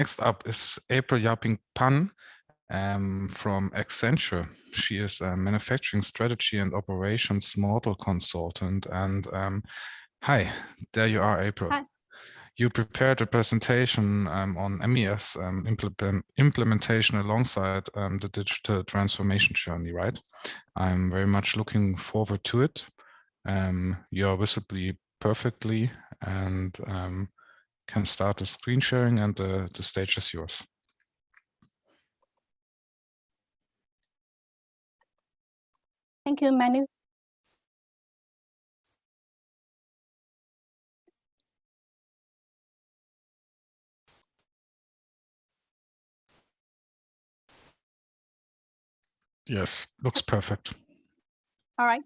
Next up is April Yaping Pan from Accenture. She is a manufacturing strategy and operations model consultant. And hi, there you are, April. Hi. You prepared a presentation on MES implementation alongside the digital transformation journey, right? I'm very much looking forward to it. You're visibly perfectly and can start the screen sharing, and the stage is yours. Thank you, Manu. Yes, looks perfect. All right.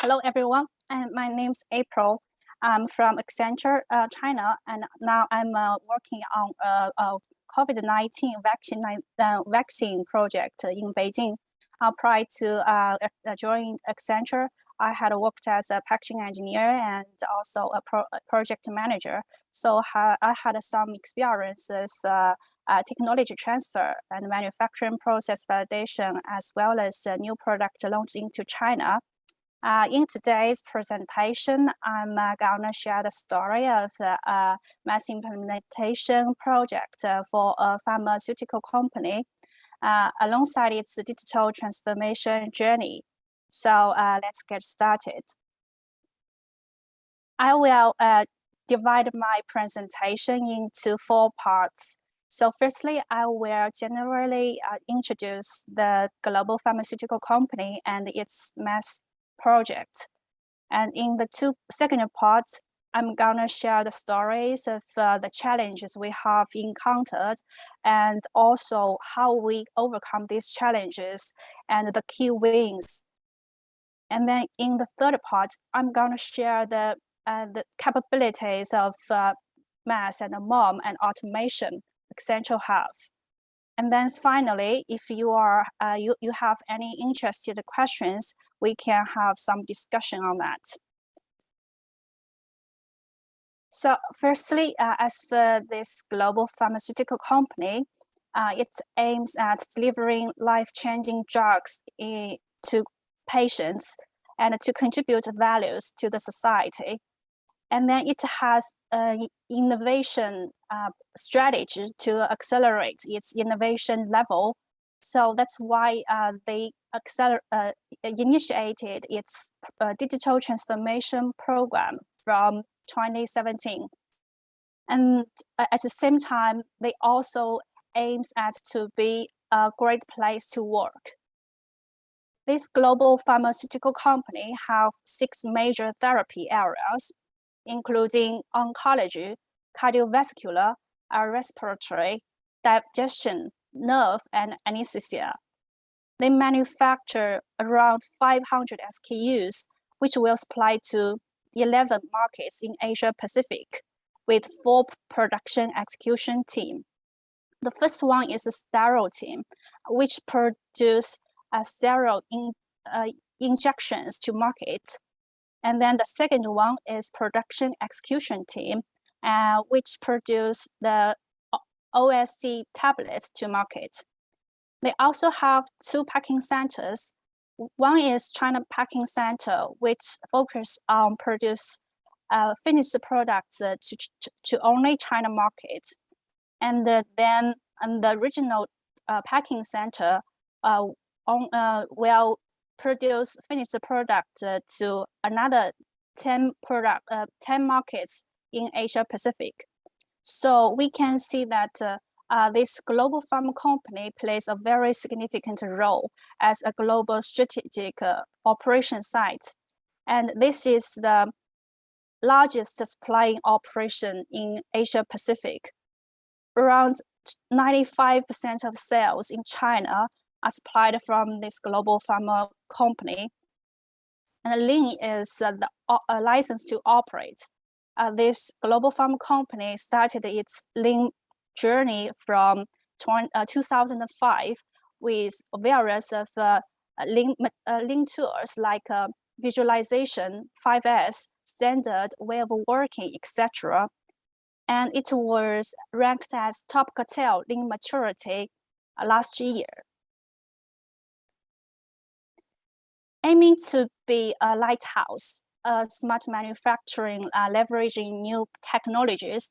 Hello, everyone. My name's April. I'm from Accenture, China, and now I'm working on a COVID-19 vaccine project in Beijing. Prior to joining Accenture, I had worked as a packaging engineer and also a project manager. So I had some experience with technology transfer and manufacturing process validation, as well as new product launch into China. In today's presentation, I'm gonna share the story of the MES implementation project for a pharmaceutical company alongside its digital transformation journey. So let's get started. I will divide my presentation into 4 parts. So firstly, I will generally introduce the global pharmaceutical company and its MES project. And in the second part, I'm gonna share the stories of the challenges we have encountered and also how we overcome these challenges and the key wins. And then in the third part, I'm gonna share the capabilities of MES and MOM and automation Accenture have. And then finally, if you are you have any interested questions, we can have some discussion on that. So firstly, as for this global pharmaceutical company, it aims at delivering life-changing drugs to patients and to contribute values to the society. And then it has an innovation strategy to accelerate its innovation level. So that's why they initiated its digital transformation program from 2017. And at the same time, they also aims at to be a great place to work. This global pharmaceutical company have 6 major therapy areas, including oncology, cardiovascular, respiratory, digestion, nerve, and anesthesia. They manufacture around 500 SKUs, which will supply to 11 markets in Asia Pacific, with 4 production execution teams. The first one is a sterile team, which produce sterile injections to market. And then the second one is production execution team, which produce the OSD tablets to market. They also have 2 packing centers. One is China Packing Center, which focus on produce finished products to only China market. And then the regional packing center will produce finished product to another 10 markets in Asia Pacific. So we can see that this global pharma company plays a very significant role as a global strategic operation site. And this is the largest supplying operation in Asia Pacific. Around 95% of sales in China are supplied from this global pharma company. And Lin is the license to operate. This global pharma company started its Lean journey from 2005 with various of Lean tools like visualization, 5S, standard way of working, etc. and it was ranked as top quartile in maturity last year. Aiming to be a lighthouse, smart manufacturing, leveraging new technologies,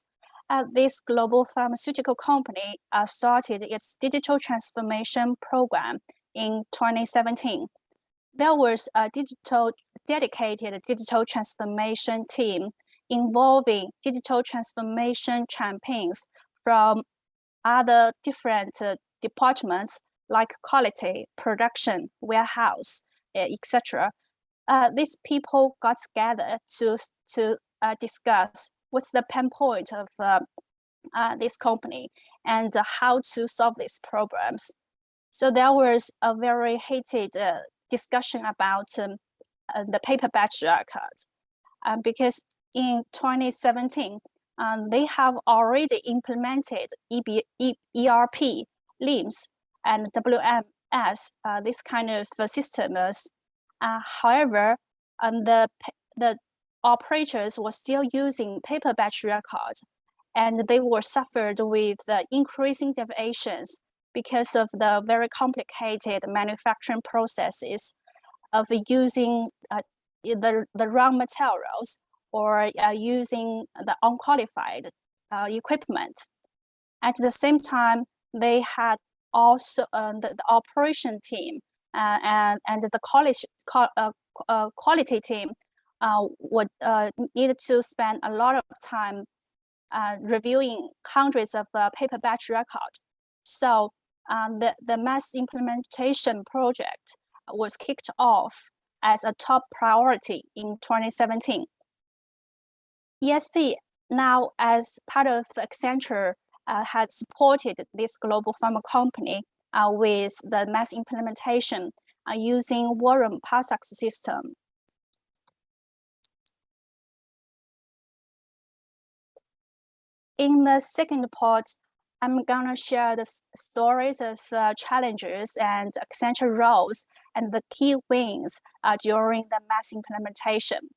this global pharmaceutical company started its digital transformation program in 2017. There was a dedicated digital transformation team involving digital transformation campaigns from other different departments like quality, production, warehouse, etc. These people got together to discuss what's the pain point of this company and how to solve these problems. So there was a very heated discussion about the paper batch records, because in 2017, they have already implemented ERP, LIMS, and WMS, this kind of systems. However, the operators were still using paper batch records, and they were suffered with increasing deviations because of the very complicated manufacturing processes of using the wrong materials or using the unqualified equipment. At the same time, they had also the operation team and the quality team would need to spend a lot of time reviewing hundreds of paper batch records. So the MES implementation project was kicked off as a top priority in 2017. ESP, now as part of Accenture, had supported this global pharma company with the MES implementation using Warren Parsaks system. In the second part, I'm gonna share the stories of challenges and Accenture roles and the key wins during the MES implementation.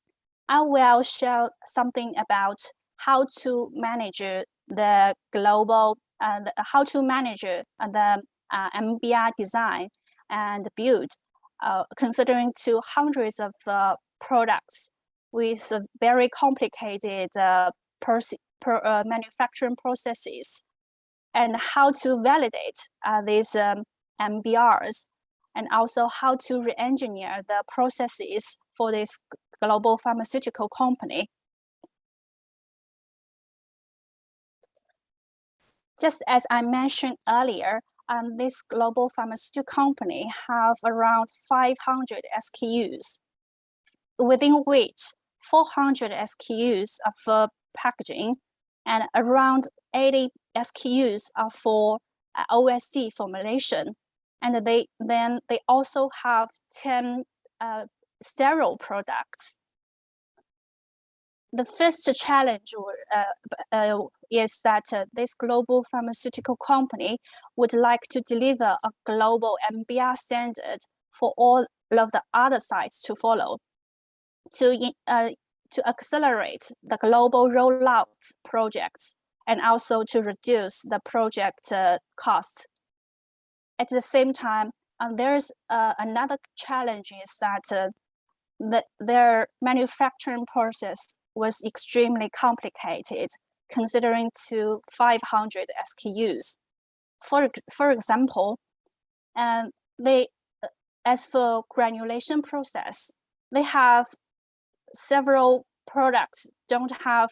I will share something about how to manage the global, how to manage the MBR design and build, considering to hundreds of products with very complicated manufacturing processes, and how to validate these MBRs, and also how to re-engineer the processes for this global pharmaceutical company. Just as I mentioned earlier, this global pharmaceutical company have around 500 SKUs, within which 400 SKUs are for packaging, and around 80 SKUs are for OSD formulation. And they also have 10 sterile products. The first challenge is that this global pharmaceutical company would like to deliver a global MBR standard for all of the other sites to follow, to accelerate the global rollout projects, and also to reduce the project cost. At the same time, there's another challenge is that their manufacturing process was extremely complicated, considering to 500 SKUs. For example, as for granulation process, they have several products don't have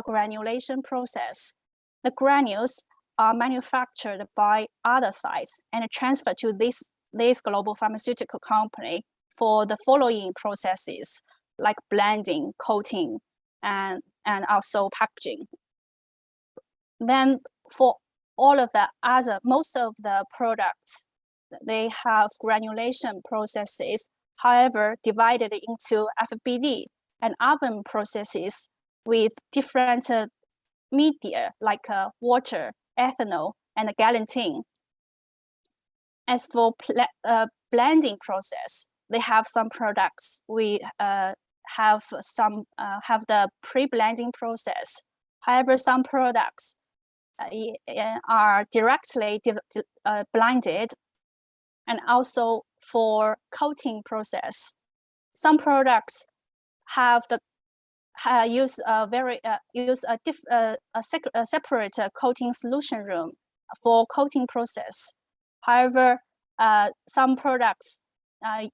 granulation process. The granules are manufactured by other sites and transferred to this global pharmaceutical company for the following processes like blending, coating, and also packaging. Then for all of the other, most of the products, they have granulation processes, however, divided into FBD and oven processes with different media like water, ethanol, and galanthine. As for blending process, they have some products. We have the pre-blending process, However, some products are directly blinded. And also for coating process, some products have use a separate coating solution room for coating process. However, some products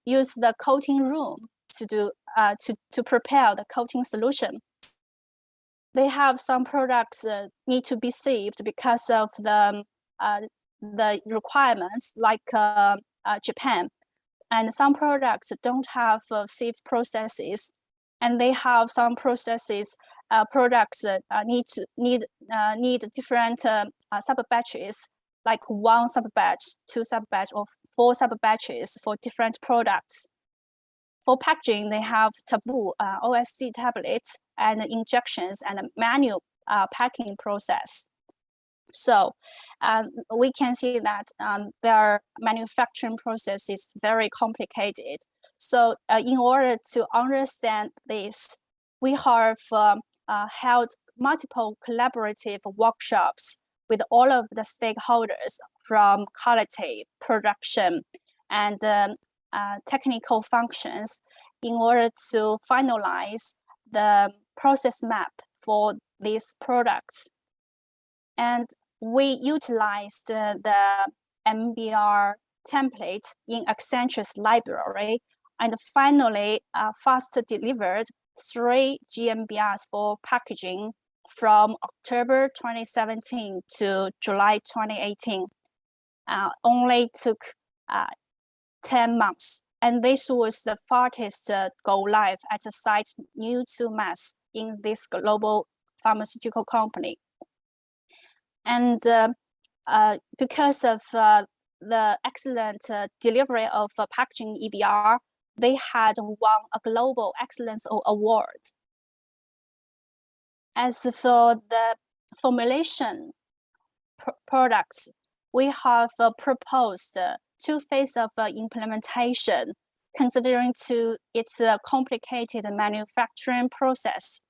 use the coating room to prepare the coating solution. They have some products need to be saved because of the requirements, like Japan, and some products don't have safe processes, and they have some processes products need different sub batches, like 1 sub batch, 2 sub batch, or 4 sub batches for different products. For packaging, they have taboo OSD tablets and injections and a manual packing process. So we can see that their manufacturing process is very complicated. So in order to understand this, we have held multiple collaborative workshops with all of the stakeholders from quality, production, and technical functions in order to finalize the process map for these products. And we utilized the MBR template in Accenture's library, and finally fast delivered 3 GMBRs for packaging from October 2017 to July 2018. Only took 10 months. And this was the fastest go live at a site new to MES in this global pharmaceutical company. And because of the excellent delivery of packaging EBR, they had won a Global Excellence Award. As for the formulation products, we have proposed 2 phases of implementation, considering its complicated manufacturing process.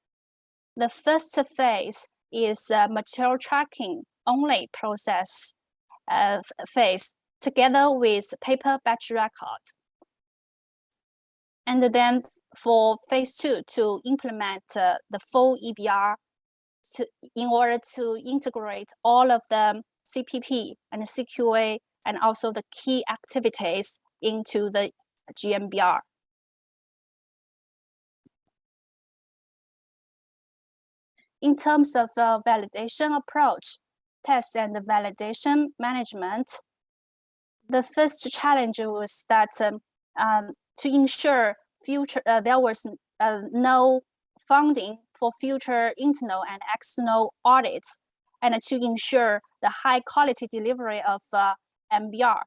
The first phase is material tracking only process phase, together with paper batch record. And then for phase 2, to implement the full EBR in order to integrate all of the CPP and CQA and also the key activities into the GMBR. In terms of validation approach, test and validation management, the first challenge was that to ensure there was no funding for future internal and external audits, and to ensure the high quality delivery of MBR.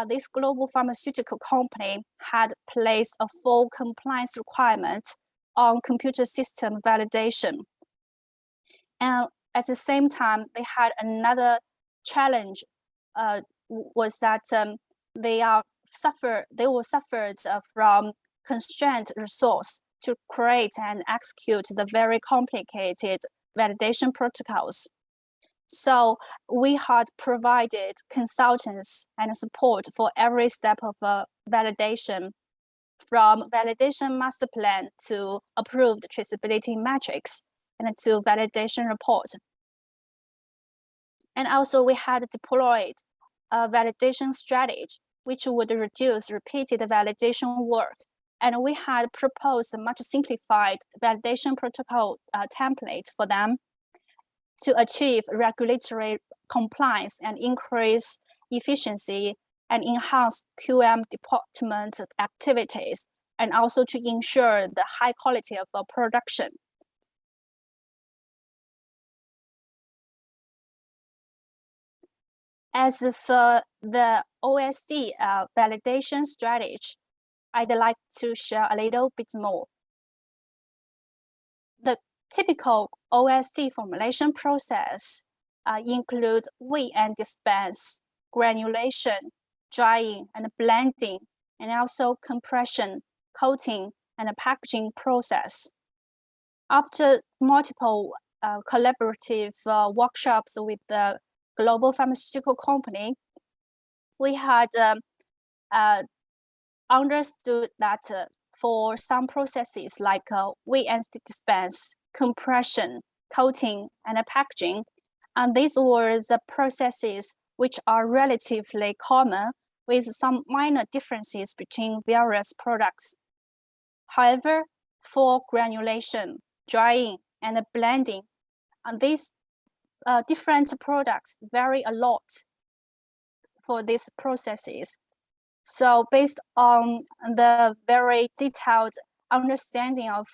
This global pharmaceutical company had placed a full compliance requirement on computer system validation. And at the same time, they had another challenge, was that they were suffered from constrained resource to create and execute the very complicated validation protocols. So we had provided consultants and support for every step of validation, from validation master plan to approved traceability metrics and to validation report. And also we had deployed a validation strategy which would reduce repeated validation work. And we had proposed a much simplified validation protocol template for them to achieve regulatory compliance and increase efficiency and enhance QM department activities, and also to ensure the high quality of production. As for the OSD validation strategy, I'd like to share a little bit more. The typical OSD formulation process include weigh and dispense, granulation, drying and blending, and also compression, coating, and packaging process. After multiple collaborative workshops with the global pharmaceutical company, we had understood that for some processes like weigh and dispense, compression, coating, and packaging, and these were the processes which are relatively common with some minor differences between various products. However, for granulation, drying, and blending, these different products vary a lot for these processes. So based on the very detailed understanding of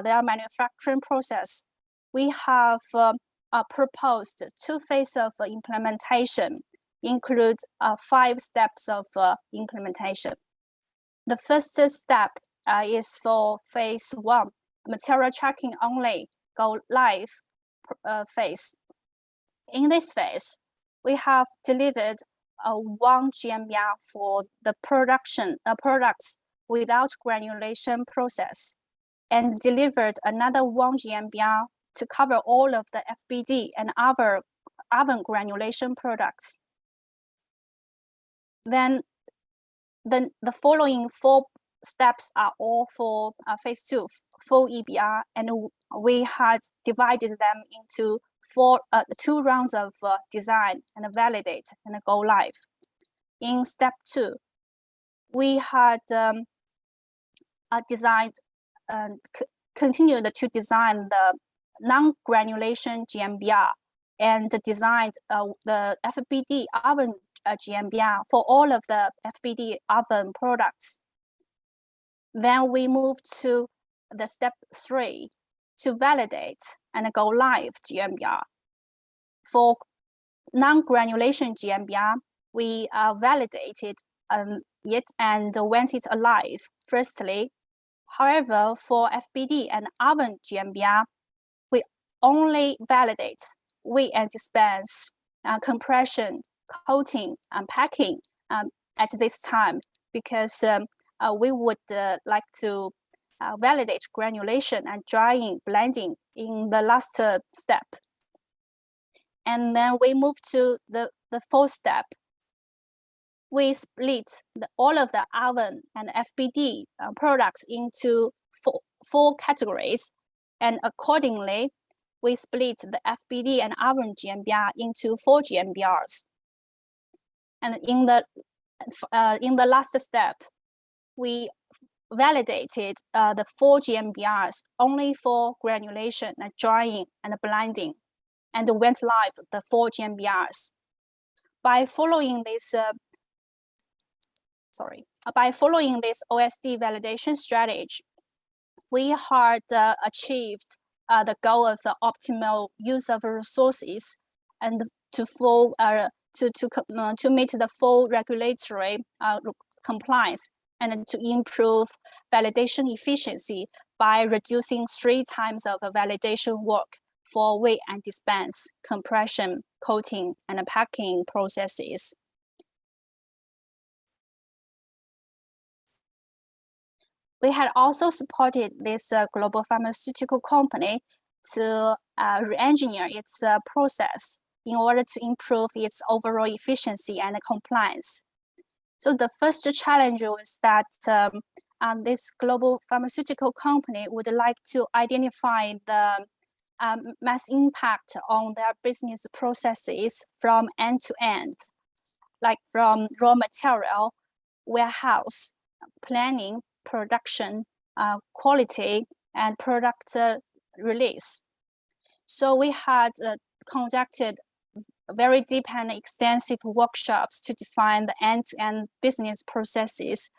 their manufacturing process, we have proposed 2 phases of implementation, include 5 steps of implementation. The first step is for phase 1, material tracking only, go live phase. In this phase, we have delivered 1 GMBR for the production products without granulation process, and delivered another 1 GMBR to cover all of the FBD and other oven granulation products. Then the following 4 steps are all for phase 2, full EBR, and we had divided them into 2 rounds of design and validate and go live. In step 2, we had continued to design the non-granulation GMBR and designed the FBD oven GMBR for all of the FBD oven products. Then we moved to the step 3 to validate and go live GMBR. For non-granulation GMBR, we validated it and went it alive firstly. However, for FBD and oven GMBR, we only validate weigh and dispense, compression, coating, and packing at this time, because we would like to validate granulation and drying, blending in the last step. And then we move to the 4th step. We split all of the oven and FBD products into 4 categories, and accordingly, we split the FBD and oven GMBR into 4 GMBRs. And in the last step, we validated the 4 GMBRs only for granulation and drying and blending, and went live the 4 GMBRs. By following this OSD validation strategy, we had achieved the goal of the optimal use of resources and to meet the full regulatory compliance, and to improve validation efficiency by reducing 3 times of validation work for weigh and dispense, compression, coating, and packing processes. We had also supported this global pharmaceutical company to re-engineer its process in order to improve its overall efficiency and compliance. So the first challenge was that this global pharmaceutical company would like to identify the MES impact on their business processes from end to end, like from raw material, warehouse, planning, production, quality, and product release. So we had conducted very deep and extensive workshops to define the end-to-end business processes,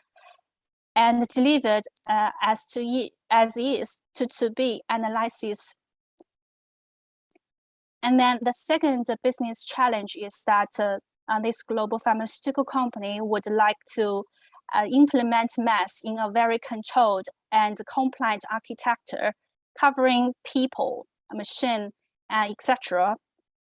and delivered as is to be analysis. And then the second business challenge is that this global pharmaceutical company would like to implement MES in a very controlled and compliant architecture, covering people, machine, etc.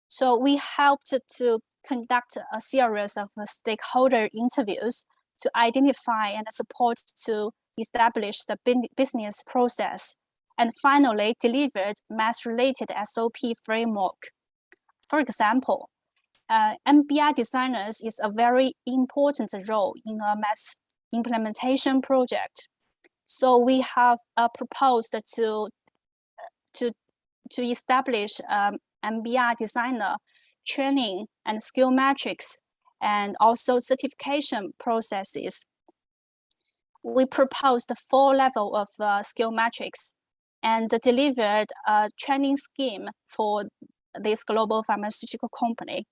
So we helped to conduct a series of stakeholder interviews to identify and support to establish the business process and finally delivered MES-related SOP framework. For example, MBR designers is a very important role in a MES implementation project. So we have proposed to establish MBR designer training and skill metrics and also certification processes. We proposed 4 levels of skill metrics and delivered a training scheme for this global pharmaceutical company.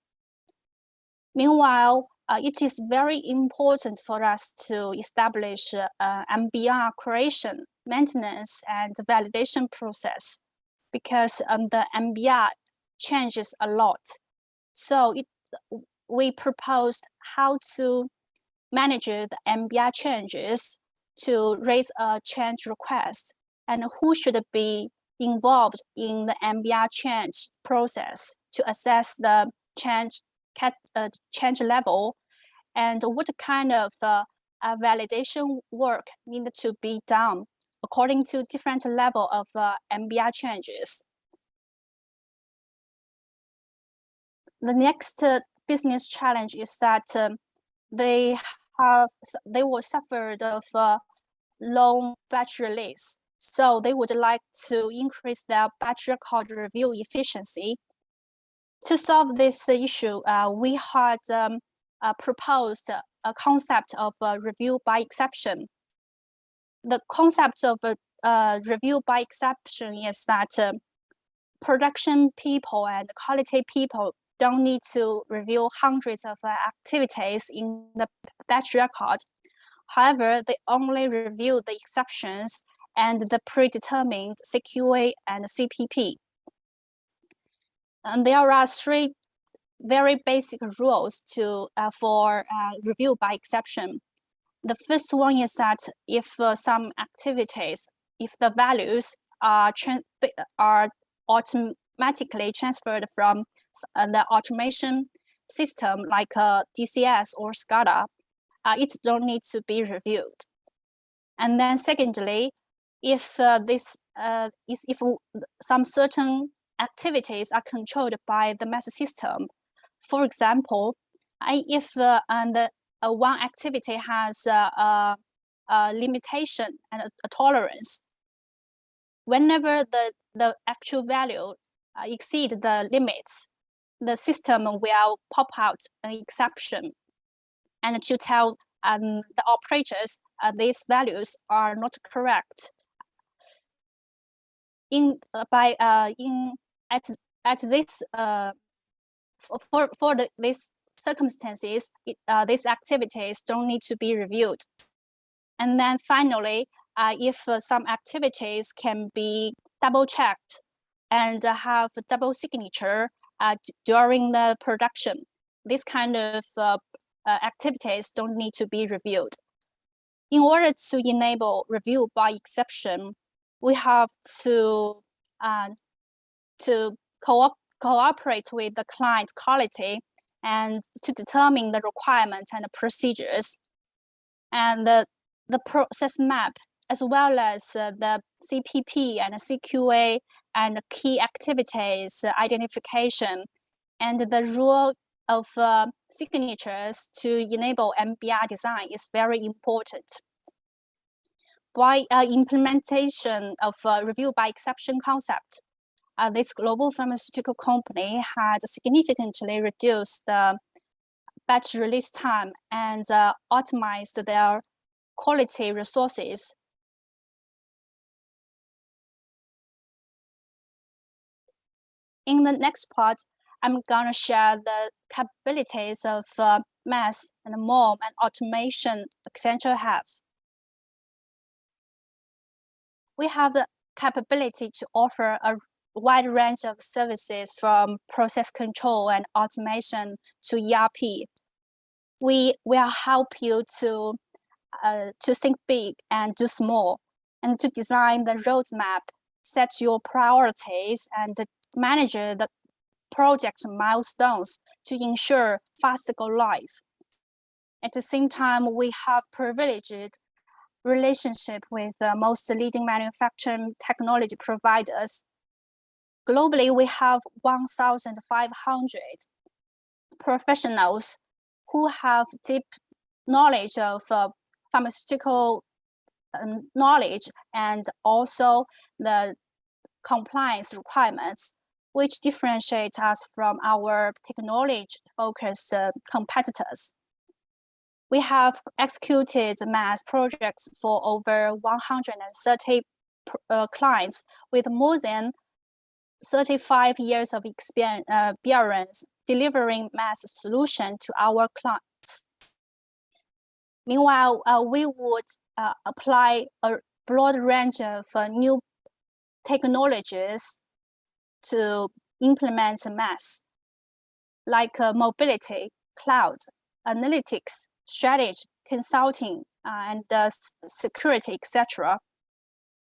Meanwhile, it is very important for us to establish MBR creation, maintenance, and validation process because the MBR changes a lot. So we proposed how to manage the MBR changes, to raise a change request, and who should be involved in the MBR change process to assess the change level, and what kind of validation work needed to be done according to different level of MBR changes. The next business challenge is that they were suffered of long batch release. So they would like to increase their batch record review efficiency. To solve this issue, we had proposed a concept of review by exception. The concept of review by exception is that production people and quality people don't need to review hundreds of activities in the batch record. However, they only review the exceptions and the predetermined CQA and CPP. And there are 3 very basic rules for review by exception. The first one is that if some activities, if the values are automatically transferred from the automation system like DCS or SCADA, it don't need to be reviewed. And then secondly, if some certain activities are controlled by the MES system, for example, if one activity has a limitation and a tolerance, whenever the actual value exceed the limits, the system will pop out an exception and to tell the operators these values are not correct. These circumstances, these activities don't need to be reviewed. And then finally, if some activities can be double checked and have double signature during the production, this kind of activities don't need to be reviewed. In order to enable review by exception, we have to cooperate with the client quality and to determine the requirements and the procedures. And the process map, as well as the CPP and CQA and key activities identification, and the rule of signatures to enable MBR design is very important. By implementation of review by exception concept, this global pharmaceutical company had significantly reduced the batch release time and optimized their quality resources. In the next part, I'm going to share the capabilities of MES and MOM and automation Accenture have. We have the capability to offer a wide range of services from process control and automation to ERP. We will help you to think big and do small, and to design the roadmap, set your priorities, and manage the project milestones to ensure faster go live. At the same time, we have privileged relationship with the most leading manufacturing technology providers. Globally, we have 1,500 professionals who have deep knowledge of pharmaceutical knowledge and also the compliance requirements, which differentiate us from our technology-focused competitors. We have executed MES projects for over 130 clients with more than 35 years of experience delivering MES solution to our clients. Meanwhile, we would apply a broad range of new technologies to implement MES, like mobility, cloud, analytics, strategy, consulting, and security, etc.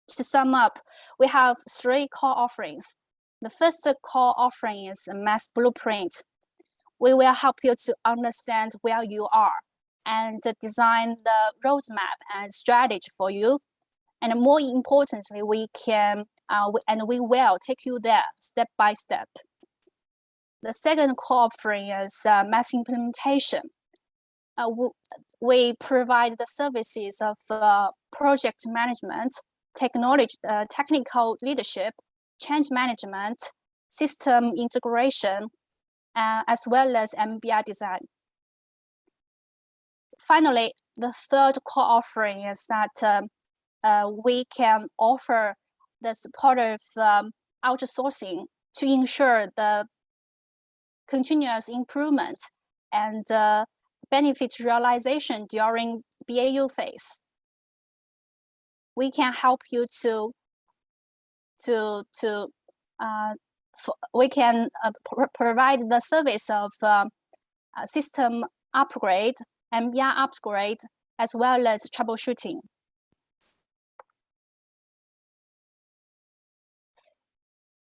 To sum up, we have 3 core offerings. The first core offering is a MES blueprint. We will help you to understand where you are and design the roadmap and strategy for you. And more importantly, we will take you there step by step. The second core offering is MES implementation. We provide the services of project management, technical leadership, change management, system integration, as well as MBR design. Finally, the third core offering is that we can offer the support of outsourcing to ensure the continuous improvement and benefit realization during BAU phase. We can help you we can provide the service of system upgrade, MBR upgrade, as well as troubleshooting.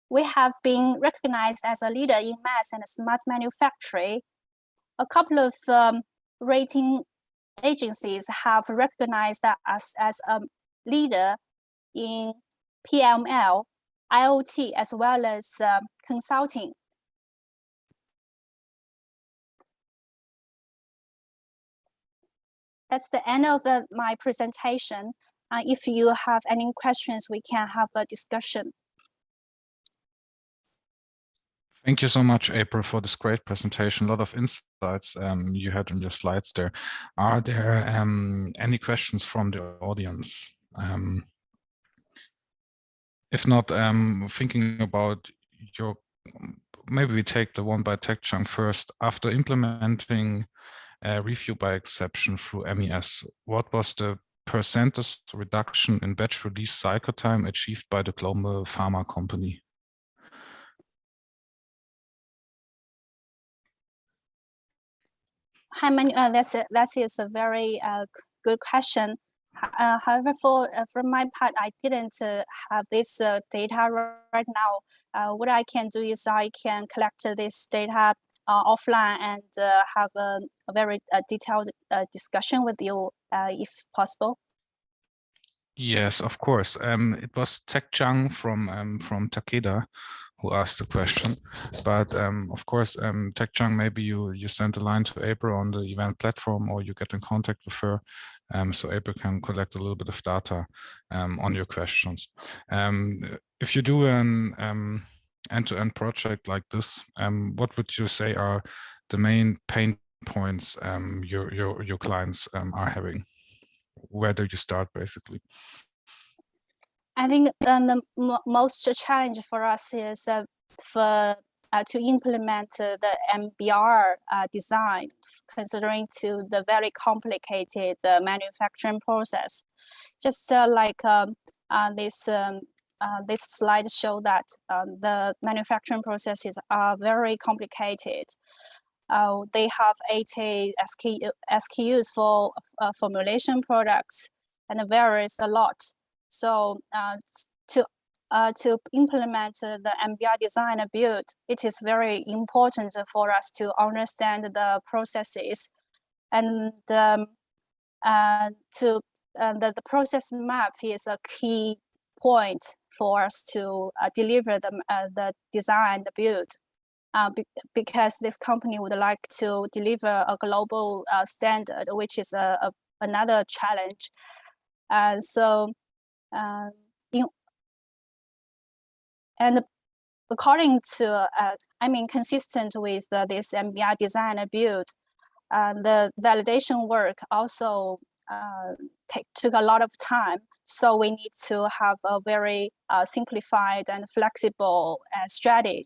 We have been recognized as a leader in MES and smart manufacturing. A couple of rating agencies have recognized us as a leader in PML, IoT, as well as consulting. That's the end of my presentation. If you have any questions, we can have a discussion. Thank you so much, April, for this great presentation. A lot of insights you had in your slides there. Are there any questions from the audience? If not, thinking about your, maybe we take the one by Tech Chunk first. After implementing review by exception through MES, what was the percentage reduction in batch release cycle time achieved by the global pharma company? Hi, Manu. That is a very good question. However, from my part, I didn't have this data right now. What I can do is I can collect this data offline and have a very detailed discussion with you, if possible. Yes, of course. It was Tech Chang from Takeda who asked the question, but of course, Tech Chang, maybe you send a line to April on the event platform, or you get in contact with her, so April can collect a little bit of data on your questions. If you do an end-to-end project like this, what would you say are the main pain points your clients are having? Where do you start, basically? I think the most challenge for us is to implement the MBR design, considering to the very complicated manufacturing process. Just like this slide show that the manufacturing processes are very complicated. They have 80 SKUs for formulation products, and varies a lot. So to implement the MBR design and build, it is very important for us to understand the processes and to the process map is a key point for us to deliver the design, the build, because this company would like to deliver a global standard, which is another challenge. And according to, consistent with this MBR design and build, the validation work also took a lot of time. So we need to have a very simplified and flexible strategy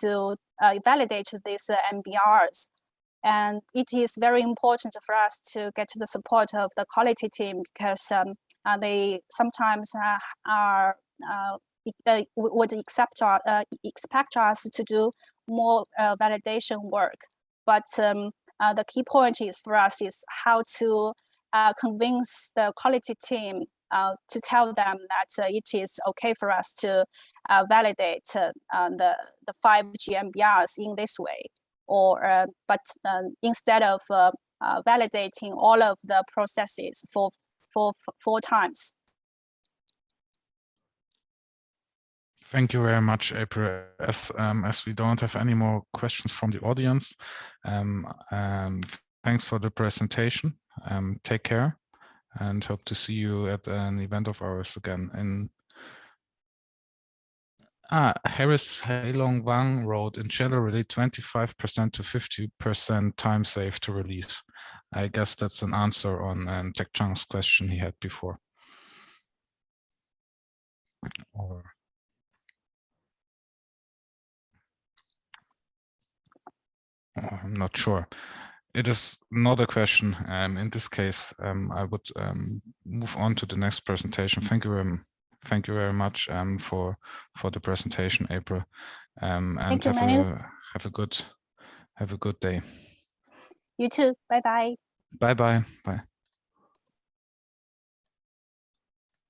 to validate these MBRs. And it is very important for us to get the support of the quality team, because they sometimes would expect us to do more validation work. But the key point is for us is how to convince the quality team to tell them that it is okay for us to validate the 5G MBRs in this way, or but instead of validating all of the processes for 4 times. Thank you very much, April. As we don't have any more questions from the audience, thanks for the presentation. Take care, and hope to see you at an event of ours again. Harris Heilong Wang wrote, in generally 25% to 50% time saved to release. I guess that's an answer on Jack Chang's question he had before. Or I'm not sure. It is not a question. In this case, I would move on to the next presentation. Thank you very much for the presentation, April. And Thank you, Manu. have a good day. You too. Bye-bye. Bye-bye. Bye.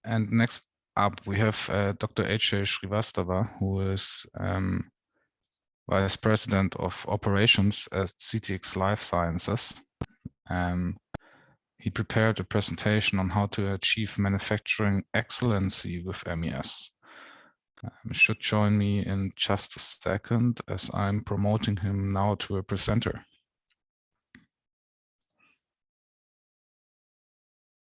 And next up, we have Dr. H.J. Srivastava, who is Vice President of Operations at CTX Life Sciences. He prepared a presentation on how to achieve manufacturing excellency with MES. Should join me in just a second, as I'm promoting him now to a presenter.